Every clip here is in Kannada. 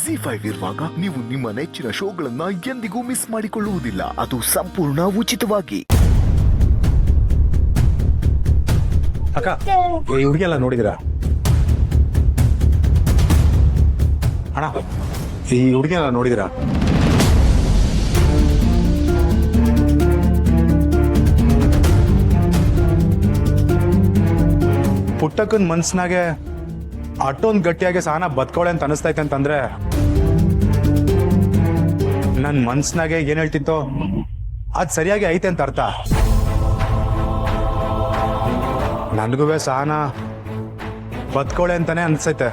ಜಿ5 ಇರುವಾಗ ನೀವು ನಿಮ್ಮ ನೆಚ್ಚಿನ ಶೋಗಳನ್ನ ಎಂದಿಗೂ ಮಿಸ್ ಮಾಡಿಕೊಳ್ಳುವುದಿಲ್ಲ. ಅದು ಸಂಪೂರ್ಣ ಉಚಿತವಾಗಿ. ಅಕ್ಕ, ಈ ಹುಡುಗಿ ಎಲ್ಲ ನೋಡಿದಿರಾ? ಅಣ್ಣ, ಈ ಹುಡುಗಿ ಎಲ್ಲ ನೋಡಿದಿರಾ? ಪುಟ್ಟಕ್ಕನ ಮನ್ಸಿನಾಗೆ ಅಷ್ಟೊಂದು ಗಟ್ಟಿಯಾಗಿ ಸಹನ ಬದ್ಕೋಳೆ ಅಂತ ಅನಿಸ್ತೈತೆ ಅಂತಂದ್ರೆ ನನ್ನ ಮನ್ಸಿನಾಗೆ ಏನ್ ಹೇಳ್ತಿತ್ತೋ ಅದು ಸರಿಯಾಗಿ ಐತೆ ಅಂತ ಅರ್ಥ. ನನಗೂ ಸಹನ ಬದ್ಕೋಳೆ ಅಂತಾನೆ ಅನ್ಸೈತೆ.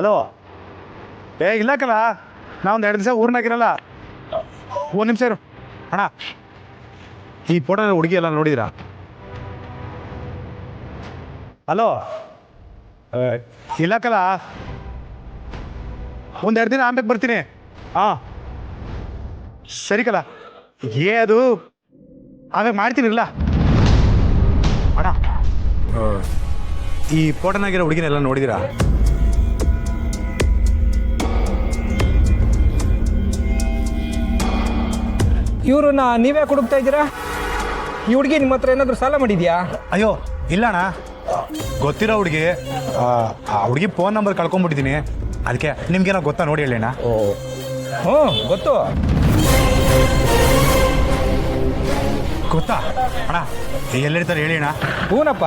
ಹಲೋ, ಇಲ್ಲಕ್ಕಲ್ಲ, ನಾವೊಂದು 2 ದಿವಸ ಊರ್ನಾಗಿರಲ್ಲ. ಒಂದು ನಿಮಿಷ ಇರು ಅಣ್ಣ. ಈ ಫೋಟೋ ಹುಡುಗಿ ಎಲ್ಲ ನೋಡಿದಿರಾ? ಹಲೋ, ಇಲ್ಲಕ್ಕಲ್ಲ, ಒಂದು 2 ದಿನ ಆಮೇಲೆ ಬರ್ತೀನಿ. ಹಾಂ ಸರಿ ಕಲ, ಅದು ಆಮೇಲೆ ಮಾಡ್ತೀನಿಲ್ಲ ಅಣ್ಣ. ಈ ಫೋಟೋನಾಗಿರೋ ಹುಡುಗಿನೆಲ್ಲ ನೋಡಿದಿರಾ? ಇವ್ರನ್ನ ನೀವೇ ಹುಡುಕ್ತಾ ಇದ್ದೀರಾ? ಈ ಹುಡುಗಿ ನಿಮ್ಮ ಹತ್ರ ಏನಾದರೂ ಸಾಲ ಮಾಡಿದ್ಯಾ? ಅಯ್ಯೋ ಇಲ್ಲಣ್ಣ, ಗೊತ್ತಿರೋ ಹುಡುಗಿ. ಆ ಹುಡುಗಿ ಫೋನ್ ನಂಬರ್ ಕಳ್ಕೊಂಡ್ಬಿಟ್ಟಿದ್ದೀನಿ. ಅದಕ್ಕೆ ನಿಮ್ಗೇನೋ ಗೊತ್ತಾ ನೋಡಿ ಹೇಳಿ ಅಣ್ಣ. ಹ್ಞೂ ಗೊತ್ತು. ಗೊತ್ತಾ ಅಣ್ಣ? ಎಲ್ಲಿರ್ತಾರೆ ಹೇಳಿ ಅಣ್ಣ. ಹೂನಪ್ಪ,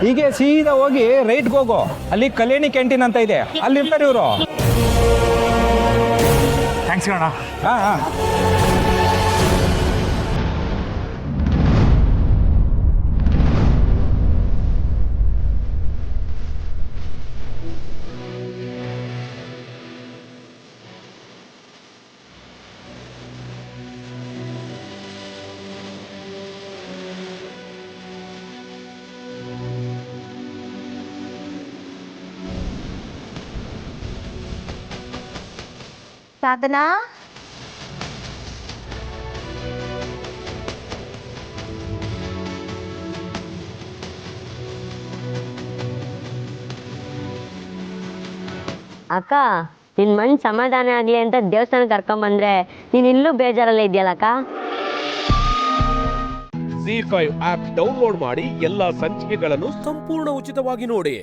ಹೀಗೆ ಸೀದಾ ಹೋಗಿ ರೈಟ್ಗೆ ಹೋಗೋ. ಅಲ್ಲಿ ಕಲ್ಯಾಣಿ ಕ್ಯಾಂಟೀನ್ ಅಂತ ಇದೆ, ಅಲ್ಲಿರ್ತಾರೆ ಇವರು. ಥ್ಯಾಂಕ್ಸ್ ಅಣ್ಣ. ಹಾಂ ಹಾಂ. ಸಾಧನಾ, ಅಕ್ಕ, ನಿನ್ ಮನ್ ಸಮಾಧಾನ ಆಗ್ಲಿ ಅಂತ ದೇವಸ್ಥಾನ ಕರ್ಕೊಂಬಂದ್ರೆ ನೀನ್ ಇಲ್ಲೂ ಬೇಜಾರಲ್ಲ ಇದೆಯಲ್ಲಕ್ಕ. ಜಿ5 ಆಪ್ ಡೌನ್ಲೋಡ್ ಮಾಡಿ ಎಲ್ಲಾ ಸಂಚಿಕೆಗಳನ್ನು ಸಂಪೂರ್ಣ ಉಚಿತವಾಗಿ ನೋಡಿ.